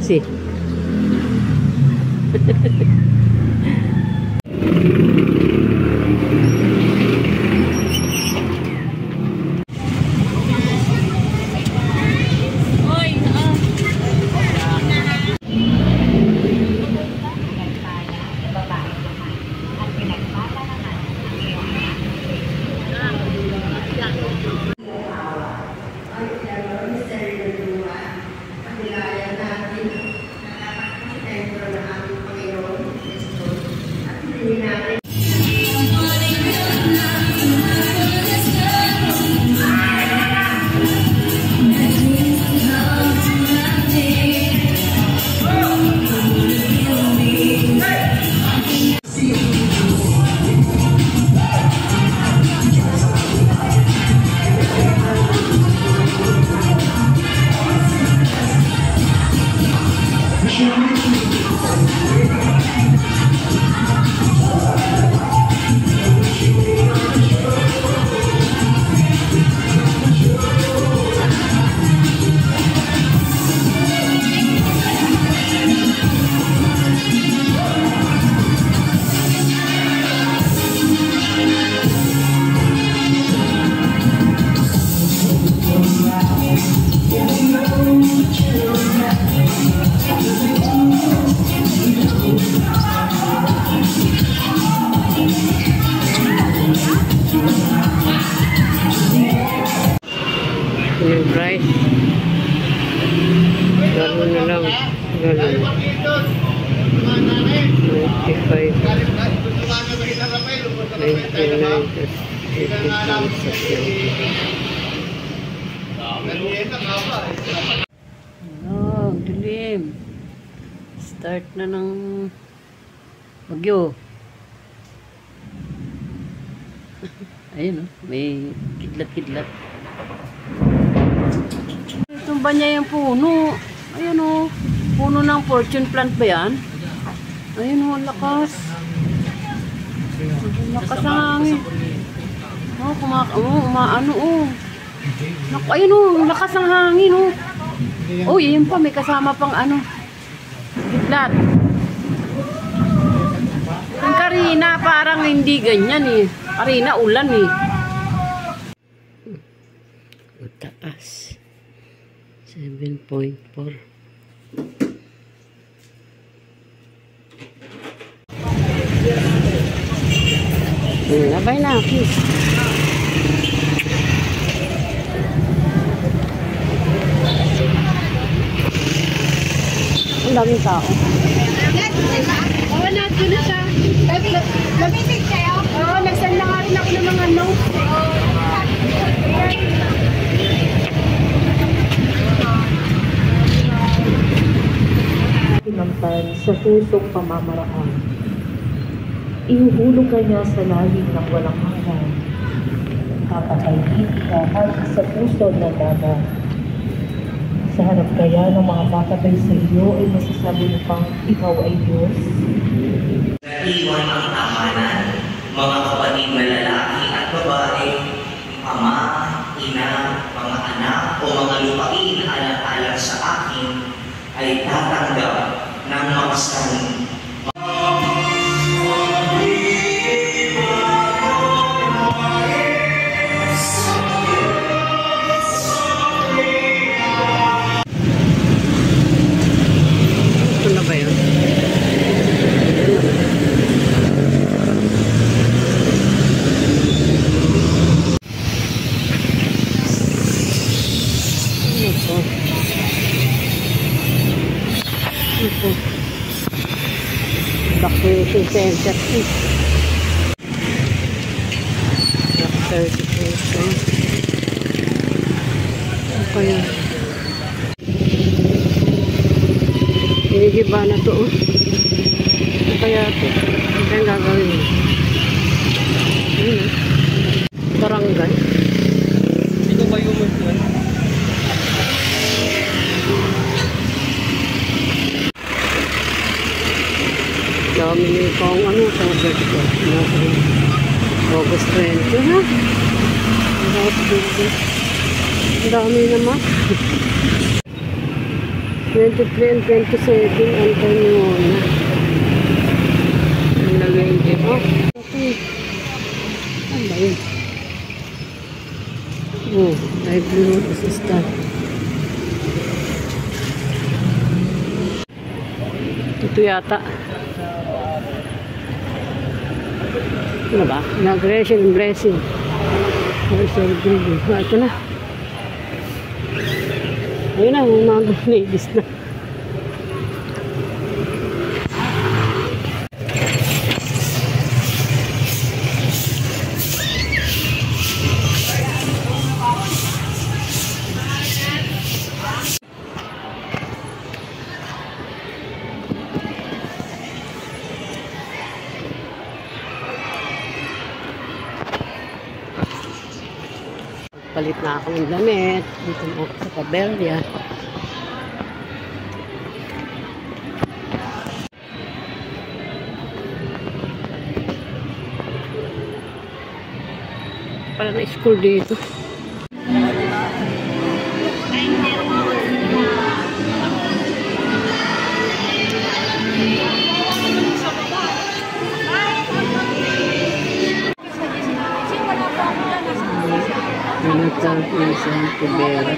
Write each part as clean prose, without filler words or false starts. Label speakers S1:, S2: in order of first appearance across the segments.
S1: kasi. Yung price. Gano'n na lang. Gano'n. 95. 99. Oh, dilim. Start na ng bagyo. Ayun, oh, may kidlat-kidlat. Tumba niya yung puno. Ayun, oh, puno ng fortune plant ba yan? Ayun, oh, lakas. Lakas ang hangin. Oh, umaano, oh. Ayun, oh, lakas ang hangin, oh. Oh, yun pa, may kasama pang ano. Kidlat. Yung Karina, parang hindi ganyan, eh. Karina, ulan, eh. Mataas. 7.4. Labay na, kiss. Ang daming tao.
S2: Oo, natin na siya. Lamimig kayo? Oo, nagsend na nga rin ako ng mga notes.
S3: Pinamtan sa pusong pamamaraan. Ihuhulog ka niya sa lalim ng walang hanggan. Kapakainin ka hanggang sa puso ng dagat. Sa harap kaya ng mga kakatay sa iyo ay masasabi mo pang ikaw ay Diyos?
S4: Naiwan ang tamanan, mga kapatid na lalaki at babae, ama, ina, mga anak o mga lupain alang-alang sa akin ay tatanggap ng mawasan.
S1: Ito na ba yun? Vaccination center. Ano kaya? Hinigiba na to. Ano kaya ito? Ano kaya gagawin mo? Barangay.
S5: Ito ba yung multuan?
S1: Dami niyo kung ano sa vertical. August 20, ha? Ang dami naman. 23 and 27 Antonio na. Ang nalengke. Oh, okay. Ano ba yun? Oh, livelihood assistant. Ito yata. Ano ba? Inauguration and blessing. Ito na. Ayun na, mga ladies na. Palit na ako ng damit. Dito na ako sa Pabelia. Para na school dito. Natal Prison Tibera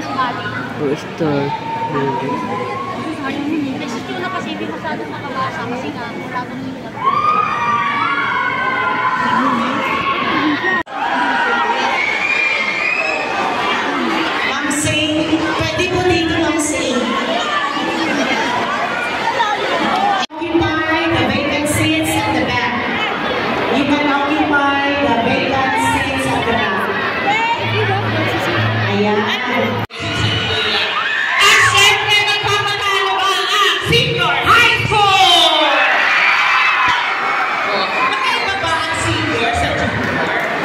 S1: o store building.
S2: Kasi na kasi hindi masyado nakabasa kasi nga wala kang
S6: Ma'am Sing, pwede po dito Ma'am Sing. Occupy the vacant seats at the back. You can occupy the vacant seats at the back. Ayan. At syempre, magpapatalo ba ang senior high school? Magkaiba ba ang senior sa junior?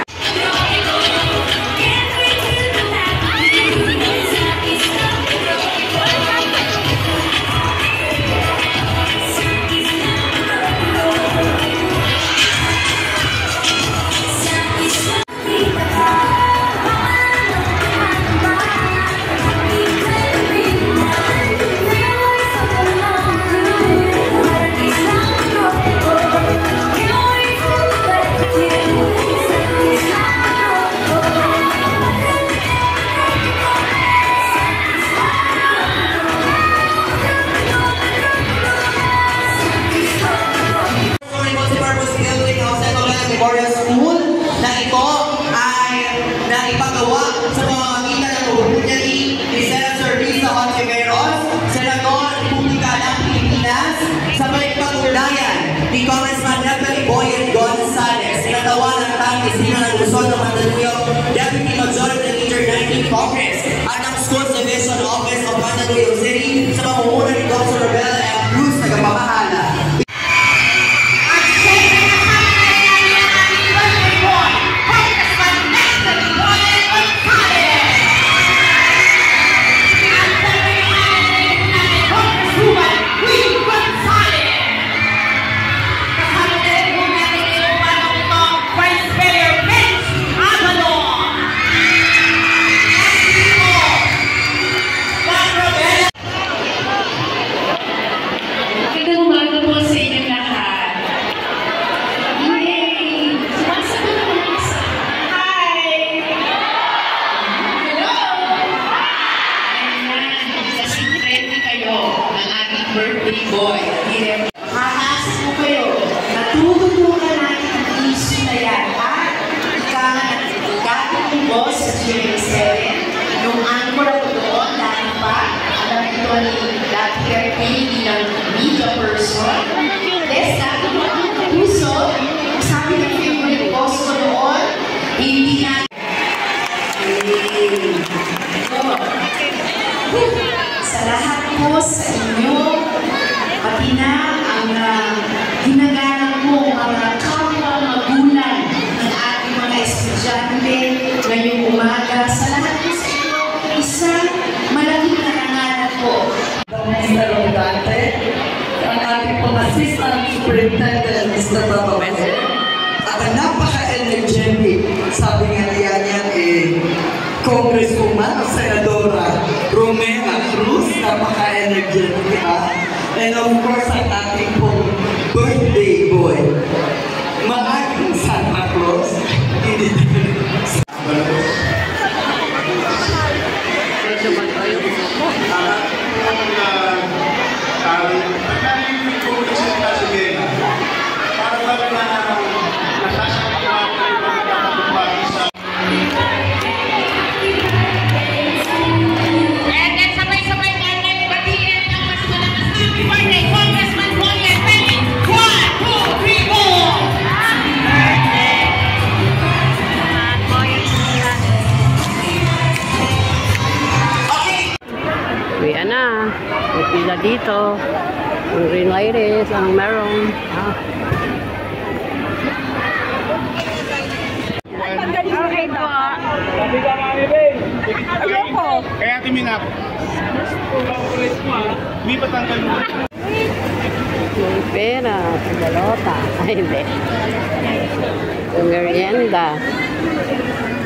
S6: Memorial School na ito ay naipagawa sa pamamagitan ng Ordinary ni Senator Risa Ontiveros, Senador Republika ng Pilipinas, sa may pag-ulayan ni Congressman Natalie Boyet Gonzales, sinatawa ng tangis ng Luzon ng Mandaluyong Deputy Majority Leader 19th Congress at ang Schools Division Office of Mandaluyong City sa pamumuno ni Dr. Rebel M. Cruz, tagapamahala. Birthday boy. Hahas mo kayo. Natututunan natin ang issue na yan, ha? Ika nga dati ng boss sa GMA7, nung anchor ako doon, dati pa, alam ito ni dati Kerpini ng media person. Yes, dati mo ang puso, sabi ng favorite boss ko doon, hindi na. Sa lahat po sa inyo, pati na ang ginagalang po mga kapwa magulang ng ating mga estudyante ngayong umaga. Sa lahat po sa inyo, isang malaking karangalan po.
S7: Mr. Rodante, ang ating pong Assistant Superintendent, Mr. Babawete, at ang napaka-energetic, sabi nga niya niyan Congresswoman o Senadora Romena Cruz, napaka-energetic energetic, and of course, ang ating pong birthday boy, maagang Santa Claus, hindi
S1: Uwian na. May pila dito. Ang green lights, ang meron.
S2: Ayoko.
S8: Kaya timinap. Lipat ang kalmo.
S1: May pera. Tagalota. Ay, hindi. Yung merienda.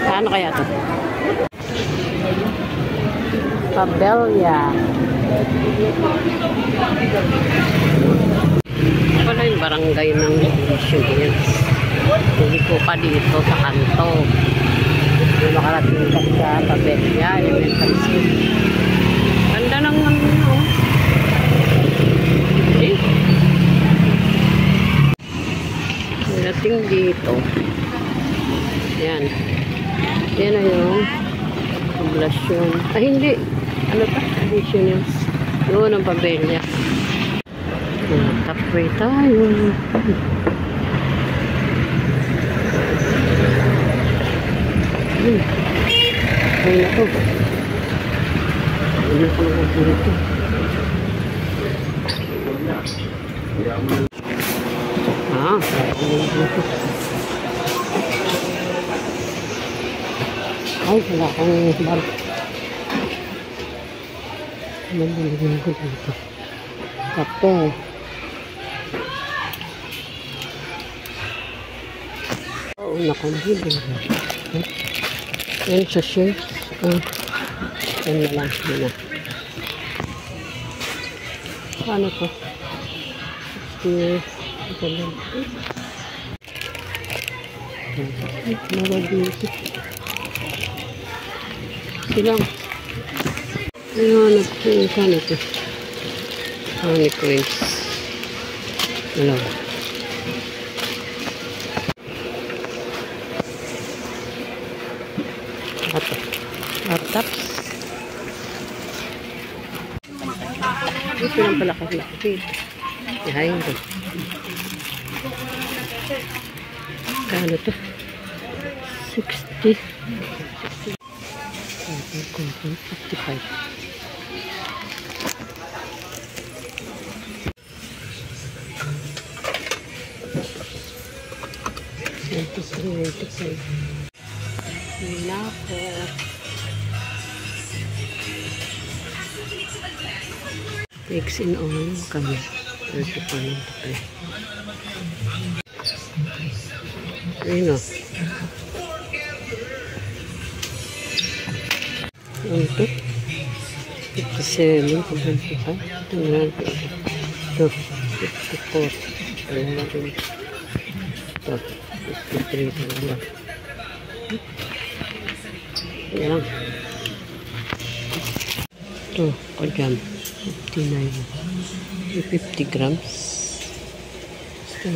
S1: Paano kaya to? Pabelya. Wala yung barangay ng Hills. Hindi ko pa dito sa kanto. Yung makarating ka sa Pabelya, elementary school. Ganda ng ano. Eh? Dating dito. Yan. Yan na yung poblasyon. Ay, hindi. Ano pa? Additional. Doon ang Pabelya. Tapway tayo. Ay na to. Ano ko lang dito? Ay, wala akong bar. Nabulungan ko dito. Kape. Oo, nakambili. Yan sa shirts. Yan na lang. Yan na. Paano to? Ito lang. Mara dito. Silang. Ayan, nagpunta na ito. Honey coins. Alam. Laptops. Ito lang pala kasi kapit. Yahayin ko. Kano to? 60. 55. Nako. Takes in all kami. 35. Ayun o. Ano to? 57, 55, 54, 11, 53, yan lang. Ito, kajam, 59, 50 grams. Ito,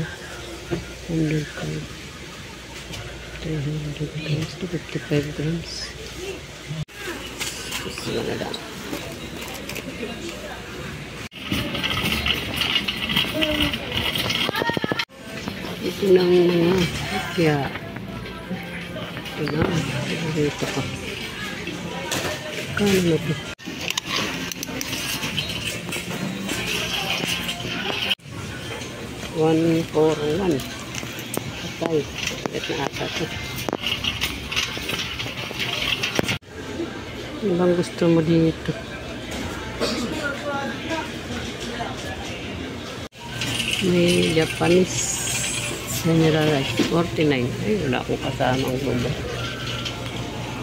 S1: 100 grams, 300 grams, 55 grams. Ito na lang. Ito ng mga kaya ito na dito pa kano na ito 141 patay ulit na ata ito. Ano bang gusto mo dito? May Japanese General Rice 49. Ay, wala akong kasama ang guba.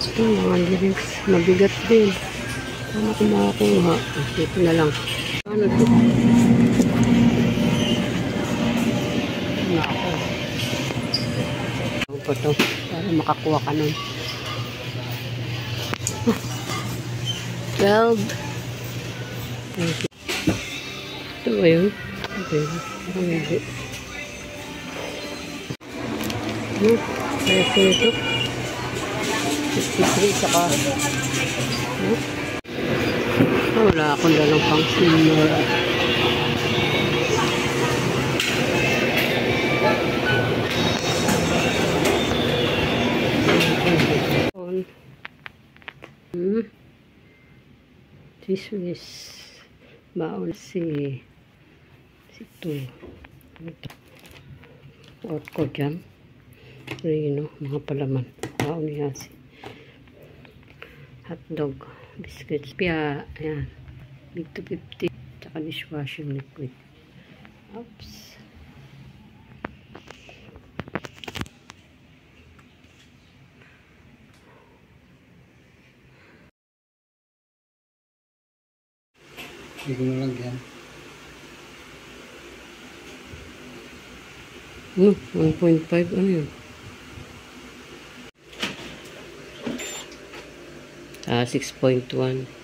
S1: Ito, mga lyrics. Mabigat din. Ano ko makakuha? Ito na lang. Ano to? Nako. Ano pa to? Para makakuha ka nun. 12. Ito ba yun? Okay. Hindi. Presyo ito. 53 saka. Wala akong dalang pang senior. Swiss baon si ito orko dyan Rino, mga palaman baon niya si hotdog biscuits pia, ayan big 250 tsaka dishwashing liquid. Oops.
S5: Hindi ko na lang yan.
S1: 1.5 ano yun? 6.1.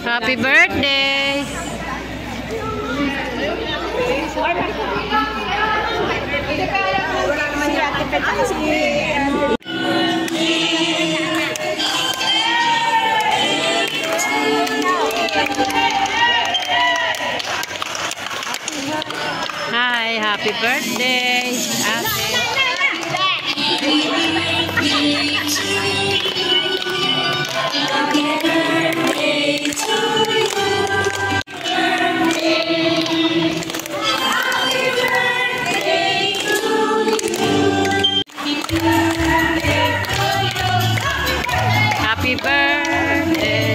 S1: Happy birthday! Hi, happy birthday, ate. Happy birthday. Happy birthday. Happy birthday.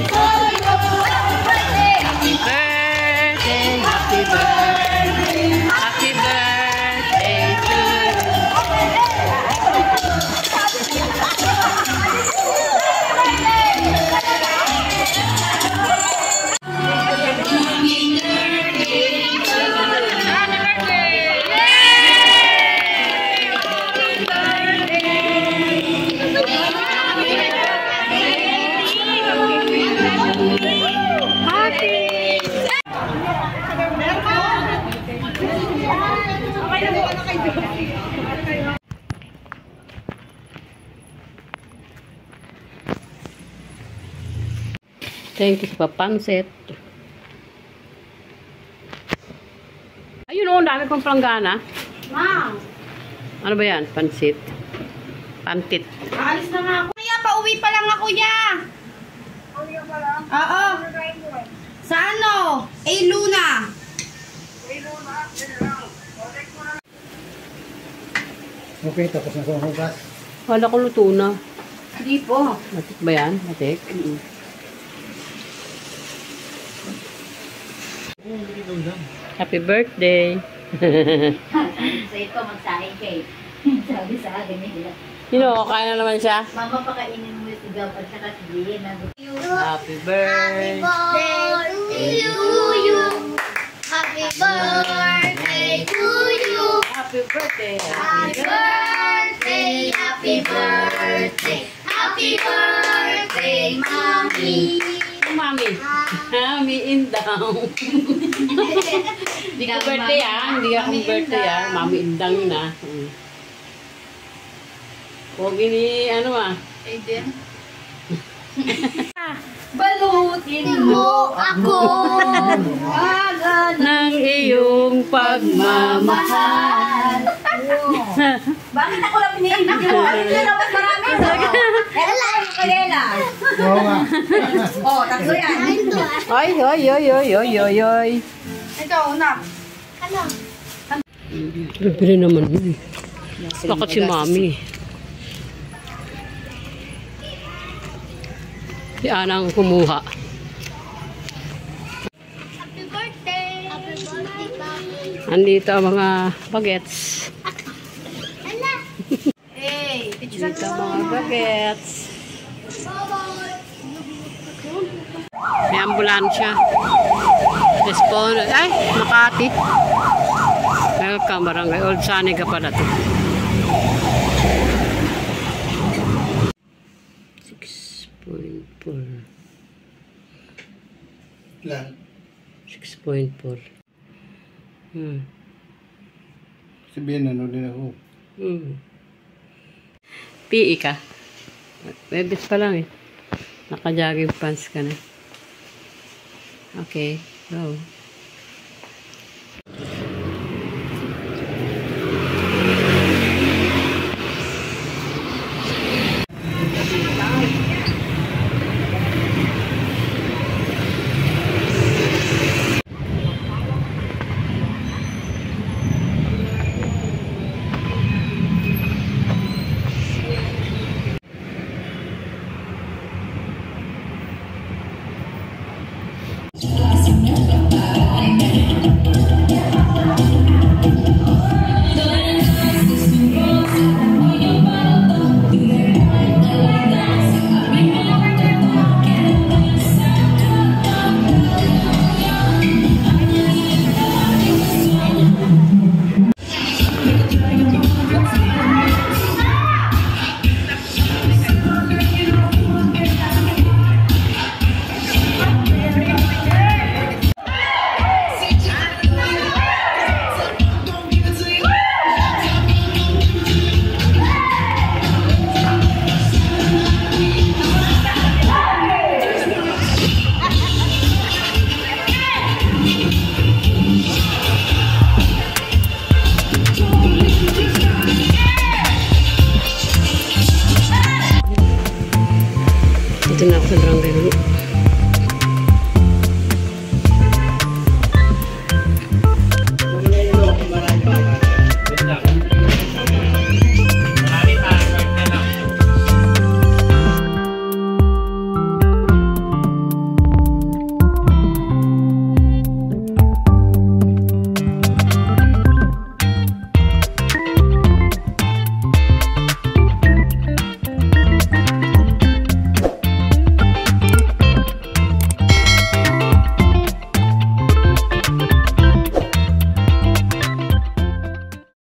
S1: Happy birthday to thank you sa papansit. Ayun o, dami kong planggana.
S2: Ma'am,
S1: Ano ba yan? Pansit. Pantit.
S2: aalis na nga ako. Kuya, pauwi pa lang ako, ya. Pauwi pa lang? Oo. Sa ano? Luna.
S5: Okay, tapos na kung hugas.
S1: Wala ko luto na.
S2: Hindi po.
S1: Matik ba yan? Matik? Happy birthday.
S9: So ito, magsahin kay. Sabi sa akin nila.
S1: Kaya na naman siya.
S9: Mama, pakainin mo yung sigaw at saka si Jane.
S1: Happy birthday.
S9: Birthday to you. Happy birthday to you.
S1: Happy birthday.
S9: Happy birthday. Happy birthday. Happy
S2: Happy birthday, Mommy!
S1: Mami. Mami Indang. Hindi ko birthday Hindi akong birthday Mami Indang na. Huwag ini
S2: Aiden. Balutin mo ako
S1: ng iyong pagmamahal.
S9: Bakit ako lang pinihin mo? Ano yun naman marami? Kailan lang yung kalela?
S5: Oo nga.
S9: Oh, tatlo yan.
S1: Oy.
S2: Ikaw, nak. Ano?
S1: Bili naman yun. Bakit si Mami? Si Anang kumuha.
S2: Happy birthday! Happy birthday, Mommy!
S1: Andito ang mga bagets.
S2: Hey, picture
S1: Dito ang mga bagets. May ambulansya. Respond. Ay, Makati. Welcome, Barangay Old Saniga pala to. 6.4.
S5: Lan.
S1: 6.4.
S5: Sabihin na din ako.
S1: PE ka? Bebes pa lang Naka-jogging pants ka na. Okay, go. Ito na ako sa barangay.